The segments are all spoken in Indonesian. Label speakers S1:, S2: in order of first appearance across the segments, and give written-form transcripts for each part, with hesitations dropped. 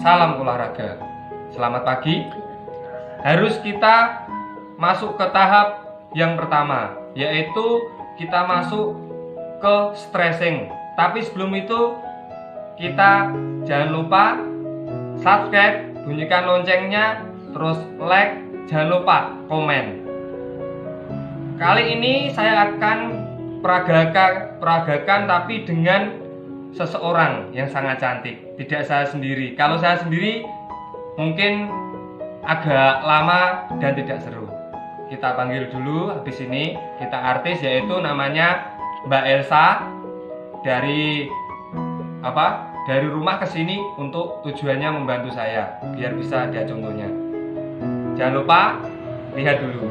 S1: Salam olahraga. Selamat pagi. Harus kita masuk ke tahap yang pertama, yaitu kita masuk ke stretching. Tapi sebelum itu kita jangan lupa subscribe, bunyikan loncengnya, terus like, jangan lupa komen. Kali ini saya akan peragakan tapi dengan seseorang yang sangat cantik, tidak saya sendiri. Kalau saya sendiri mungkin agak lama dan tidak seru. Kita panggil dulu, habis ini kita artis, yaitu namanya Mbak Elsa. Dari rumah ke sini untuk tujuannya membantu saya biar bisa dia contohnya. Jangan lupa lihat dulu.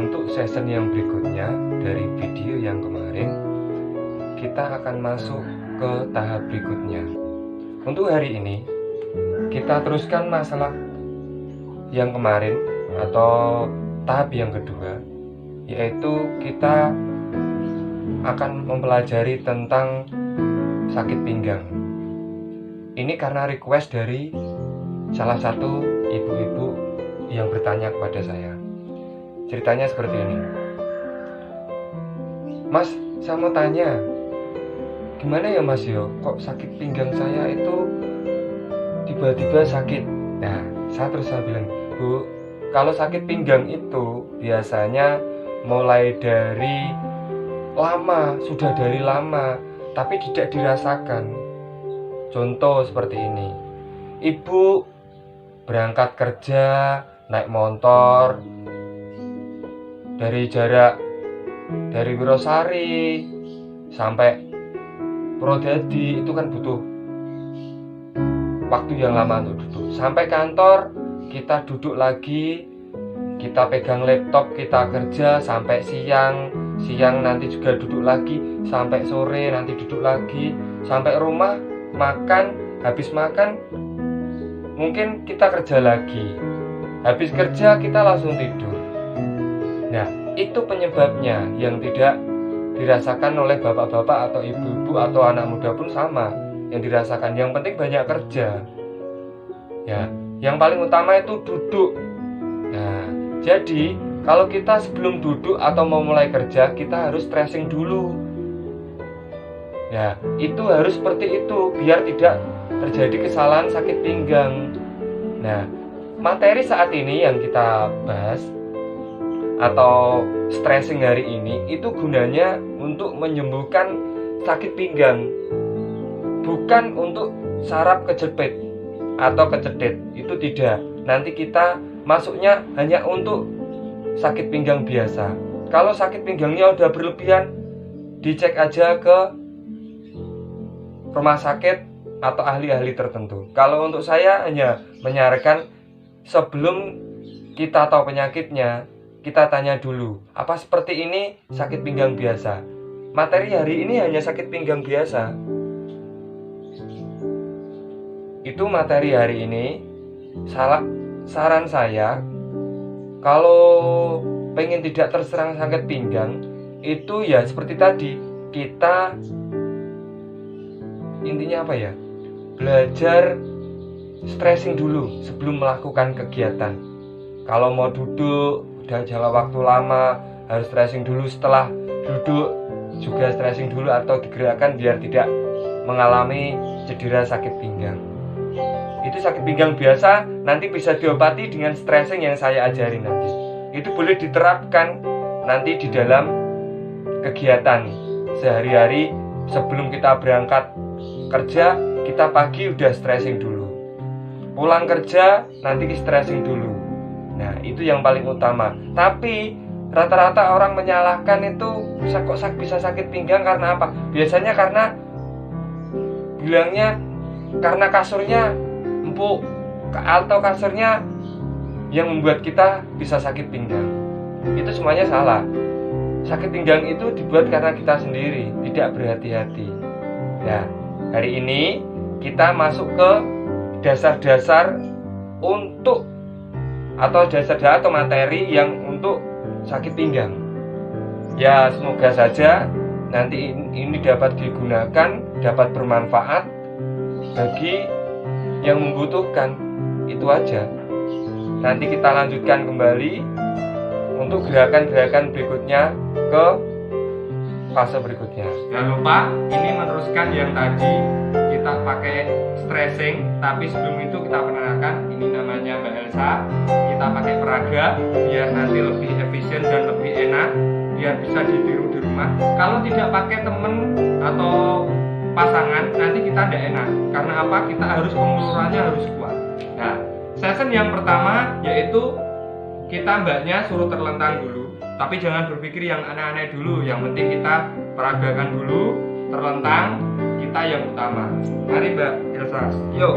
S1: Untuk season yang berikutnya dari video yang kemarin, kita akan masuk ke tahap berikutnya. Untuk hari ini kita teruskan masalah yang kemarin atau tahap yang kedua, yaitu kita akan mempelajari tentang sakit pinggang. Ini karena request dari salah satu ibu-ibu yang bertanya kepada saya. Ceritanya seperti ini. Mas, saya mau tanya, gimana ya Mas yo? Kok sakit pinggang saya itu tiba-tiba sakit? Nah, saya bilang, Bu, kalau sakit pinggang itu biasanya mulai dari lama, sudah dari lama, tapi tidak dirasakan. Contoh seperti ini. Ibu berangkat kerja, naik motor dari jarak dari Wirosari sampai Purwodadi, itu kan butuh waktu yang lama untuk duduk. Sampai kantor kita duduk lagi, kita pegang laptop, kita kerja sampai siang nanti juga duduk lagi, sampai sore nanti duduk lagi, sampai rumah makan, habis makan mungkin kita kerja lagi, habis kerja kita langsung tidur. Nah, itu penyebabnya yang tidak dirasakan oleh bapak-bapak atau ibu-ibu atau anak muda pun sama yang dirasakan. Yang penting banyak kerja. Ya, yang paling utama itu duduk. Nah, jadi kalau kita sebelum duduk atau mau mulai kerja, kita harus stretching dulu. Ya, itu harus seperti itu biar tidak terjadi kesalahan sakit pinggang. Nah, materi saat ini yang kita bahas atau stretching hari ini itu gunanya untuk menyembuhkan sakit pinggang, bukan untuk saraf kejepit atau kecedet. Itu tidak. Nanti kita masuknya hanya untuk sakit pinggang biasa. Kalau sakit pinggangnya udah berlebihan, dicek aja ke rumah sakit atau ahli-ahli tertentu. Kalau untuk saya hanya menyarankan sebelum kita tahu penyakitnya, kita tanya dulu, apa seperti ini sakit pinggang biasa? Materi hari ini hanya sakit pinggang biasa. Itu materi hari ini. Saran saya, kalau pengen tidak terserang sakit pinggang, itu ya seperti tadi, kita intinya apa ya? Belajar stretching dulu sebelum melakukan kegiatan. Kalau mau duduk, udah jangka waktu lama, harus stretching dulu. Setelah duduk juga stretching dulu atau digerakkan biar tidak mengalami cedera sakit pinggang. Itu sakit pinggang biasa, nanti bisa diobati dengan stretching yang saya ajarin nanti. Itu boleh diterapkan nanti di dalam kegiatan sehari-hari. Sebelum kita berangkat kerja, kita pagi udah stretching dulu. Pulang kerja, nanti stretching dulu. Nah, itu yang paling utama. Tapi rata-rata orang menyalahkan itu bisa sakit pinggang karena apa? Biasanya karena bilangnya karena kasurnya empuk atau kasurnya yang membuat kita bisa sakit pinggang. Itu semuanya salah. Sakit pinggang itu dibuat karena kita sendiri tidak berhati-hati. Nah, hari ini kita masuk ke dasar-dasar untuk atau dasar-dasar atau materi yang untuk sakit pinggang. Ya, semoga saja nanti ini dapat digunakan, dapat bermanfaat bagi yang membutuhkan. Itu aja. Nanti kita lanjutkan kembali untuk gerakan-gerakan berikutnya ke fase berikutnya. Jangan lupa ini meneruskan yang tadi kita pakai stretching, tapi sebelum itu kita perkenalkan ini namanya Mbak Elsa. Kita pakai peraga biar nanti lebih efisien dan lebih enak, biar bisa ditiru di rumah. Kalau tidak pakai temen atau pasangan nanti kita tidak enak. Karena apa? Kita harus pengulurannya harus kuat. Nah, session yang pertama yaitu kita mbaknya suruh terlentang dulu, tapi jangan berpikir yang aneh-aneh dulu. Yang penting kita peragakan dulu, terlentang, kita yang utama. Mari Mbak Elsa, yuk.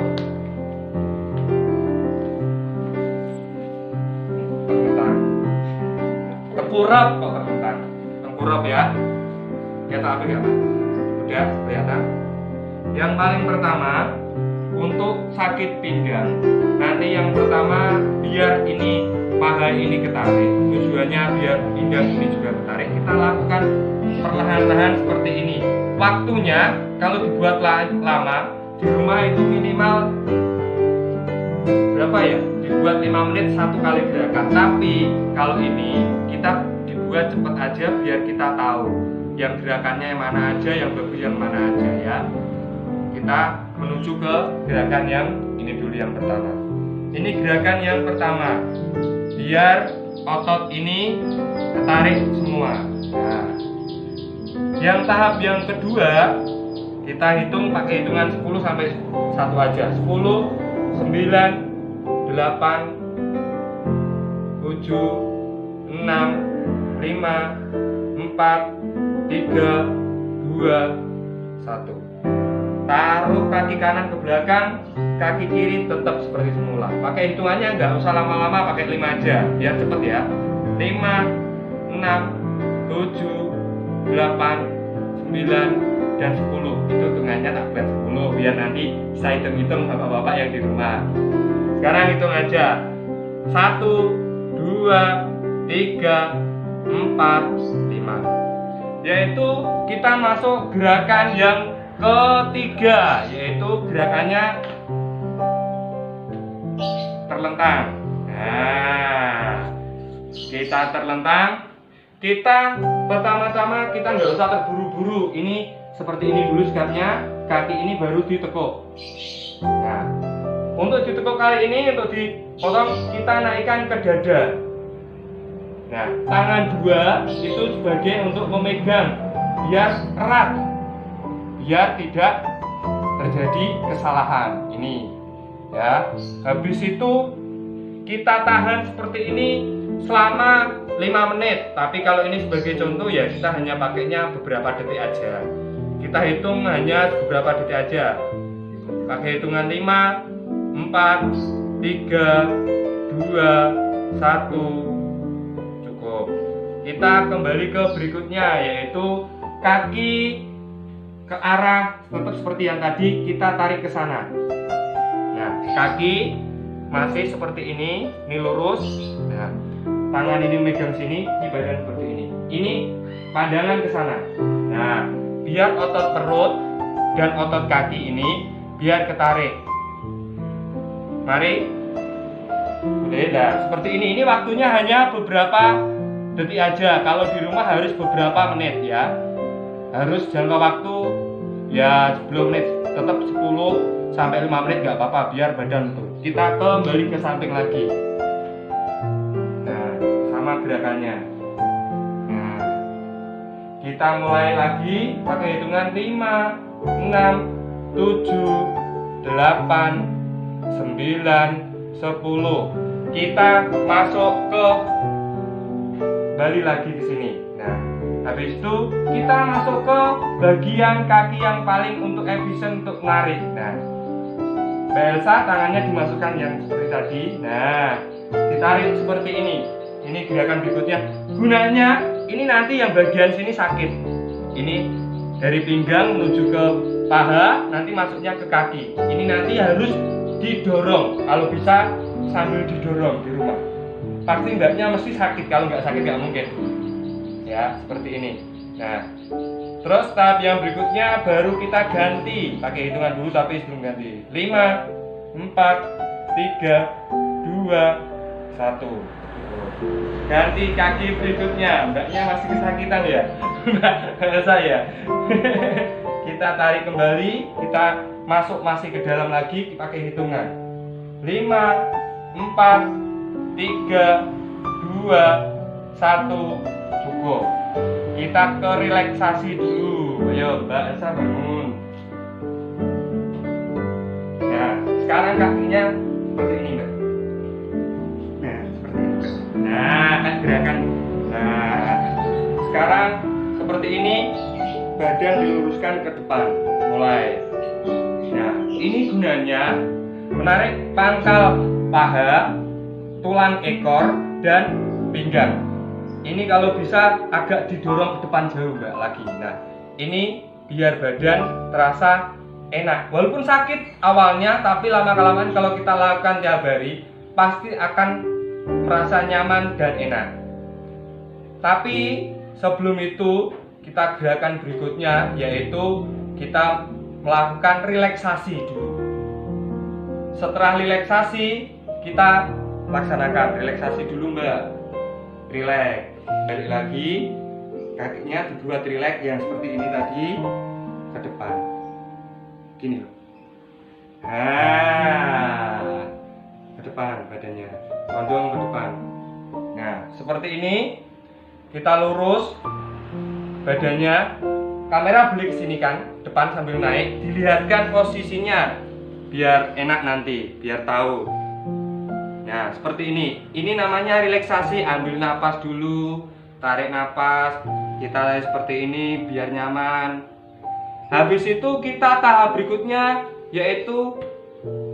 S1: Terlentang. Tengkurap kok terlentang. Tengkurap ya. Ya tak apa ya Pak? Udah kelihatan. Yang paling pertama untuk sakit pinggang. Nanti yang pertama biar ini paha ini ketarik, tujuannya biar pinggang ini juga ketarik. Kita lakukan perlahan-lahan seperti ini. Waktunya kalau dibuat lama di rumah itu minimal berapa ya? Dibuat 5 menit 1 kali gerakan. Tapi kalau ini kita dibuat cepat aja biar kita tahu yang gerakannya yang mana aja, yang bagus yang mana aja ya. Kita menuju ke gerakan yang ini dulu yang pertama. Ini gerakan yang pertama. Biar otot ini ketarik semua. Nah, yang tahap yang kedua kita hitung pakai hitungan 10 sampai 1 aja. 10, 9, 8, 7, 6, 5, 4, 3, 2, 1. Taruh kaki kanan ke belakang, kaki kiri tetap seperti semula. Pakai hitungannya nggak usah lama-lama, pakai 5 aja biar cepet ya. 5, 6, 7, 8, 9, dan 10. Itu hitungannya tak buat 10 biar nanti saya hitung-hitung bapak-bapak yang di rumah. Sekarang hitung aja. 1, 2, 3, 4, 5. Yaitu kita masuk gerakan yang ketiga, yaitu gerakannya terlentang. Nah, kita terlentang. Kita pertama-tama kita nggak usah terburu-buru. Ini seperti ini dulu sikapnya. Kaki ini baru ditekuk. Nah, untuk ditekuk kali ini untuk dipotong kita naikkan ke dada. Nah, tangan dua itu sebagai untuk memegang biar erat, biar tidak terjadi kesalahan. Ini ya. Habis itu kita tahan seperti ini selama 5 menit. Tapi kalau ini sebagai contoh ya kita hanya pakainya beberapa detik aja. Kita hitung hanya beberapa detik aja. Pakai hitungan 5, 4, 3, 2, 1. Cukup. Kita kembali ke berikutnya yaitu kaki ke arah tetap seperti yang tadi, kita tarik ke sana. Nah, kaki masih seperti ini lurus. Nah, tangan ini megang sini, di badan seperti ini. Ini pandangan ke sana. Nah, biar otot perut dan otot kaki ini biar ketarik. Mari. Udah, seperti ini. Ini waktunya hanya beberapa detik aja. Kalau di rumah harus beberapa menit ya. Harus jangka waktu ya 10 menit, tetap 10 sampai 5 menit nggak apa-apa biar badan tuh. Kita kembali ke samping lagi. Nah, sama gerakannya. Nah, kita mulai lagi pakai hitungan 5, 6, 7, 8, 9, 10. Kita masuk ke balik lagi ke sini. Nah, habis itu kita masuk ke bagian kaki yang paling untuk efisien untuk narik. Nah, Elsa tangannya dimasukkan yang seperti tadi. Nah, ditarik seperti ini. Ini gerakan berikutnya. Gunanya ini nanti yang bagian sini sakit. Ini dari pinggang menuju ke paha, nanti masuknya ke kaki. Ini nanti harus didorong. Kalau bisa sambil didorong di rumah. Pasti mbaknya mesti sakit. Kalau nggak sakit nggak mungkin. Ya, seperti ini. Nah, Terus tahap yang berikutnya baru kita ganti. Pakai hitungan dulu tapi sebelum ganti. 5, 4, 3, 2, 1. Ganti kaki berikutnya. Mbaknya masih kesakitan ya? Mbak saya. Kita tarik kembali, kita masuk masih ke dalam lagi pakai hitungan. 5, 4, 3, 2, 1. Cukup. Kita ke relaksasi dulu. Ayo Mbak Elsa bangun. Nah, sekarang kakinya seperti ini Mbak. Nah, seperti ini Mbak. Nah, kan gerakan. Nah, sekarang seperti ini, badan diluruskan ke depan. Mulai. Nah, ini gunanya menarik pangkal paha, tulang ekor, dan pinggang. Ini kalau bisa agak didorong ke depan jauh Mbak lagi. Nah, ini biar badan terasa enak. Walaupun sakit awalnya, tapi lama-kelamaan kalau kita lakukan tiap hari pasti akan merasa nyaman dan enak. Tapi sebelum itu kita gerakan berikutnya, yaitu kita melakukan relaksasi dulu. Setelah relaksasi, kita laksanakan relaksasi dulu Mbak. Relax, balik lagi, kakinya dibuat relax yang seperti ini tadi, ke depan, gini loh. Nah, ke depan badannya, condong ke depan. Nah, seperti ini, kita lurus badannya, kamera beli ke sini kan, depan sambil naik, dilihatkan posisinya, biar enak nanti, biar tahu. Nah, seperti ini. Ini namanya relaksasi. Ambil napas dulu, tarik napas. Kita seperti ini biar nyaman. Habis itu kita tahap berikutnya, yaitu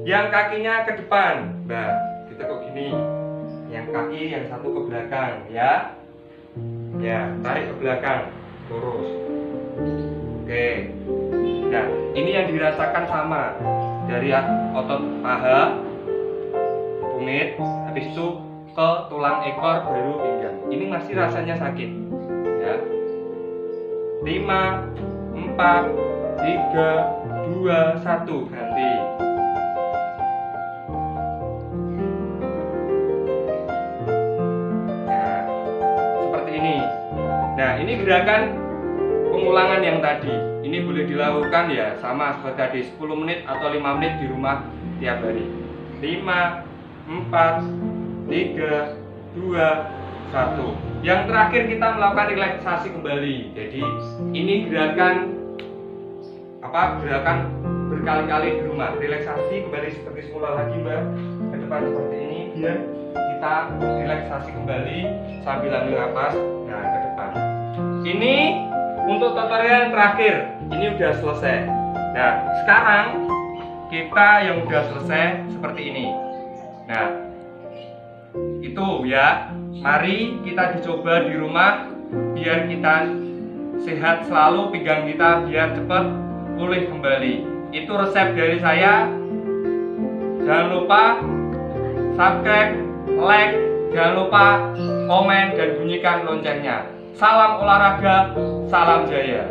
S1: yang kakinya ke depan. Mbak, kita kok gini. Yang kaki yang satu ke belakang, ya. Ya, tarik ke belakang, lurus. Oke. Nah, ini yang dirasakan sama dari otot paha, tumit, habis itu ke tulang ekor baru pinggang. Ini masih rasanya sakit. Ya. 5, 4, 3, 2, 1. Ganti. Nah, seperti ini. Nah, ini gerakan pengulangan yang tadi. Ini boleh dilakukan ya sama seperti tadi, 10 menit atau 5 menit di rumah tiap hari. 5, 4, 3, 2, 1. Yang terakhir kita melakukan relaksasi kembali. Jadi ini gerakan gerakan berkali-kali di rumah. Relaksasi kembali seperti semula lagi Mbak. Ke depan seperti ini biar kita relaksasi kembali sambil ambil napas. Nah, ke depan. Ini untuk tutorial yang terakhir. Ini udah selesai. Nah, sekarang kita yang udah selesai seperti ini. Nah, itu ya. Mari kita dicoba di rumah biar kita sehat selalu, pinggang kita biar cepat pulih kembali. Itu resep dari saya. Jangan lupa subscribe, like, jangan lupa komen dan bunyikan loncengnya. Salam olahraga, salam jaya.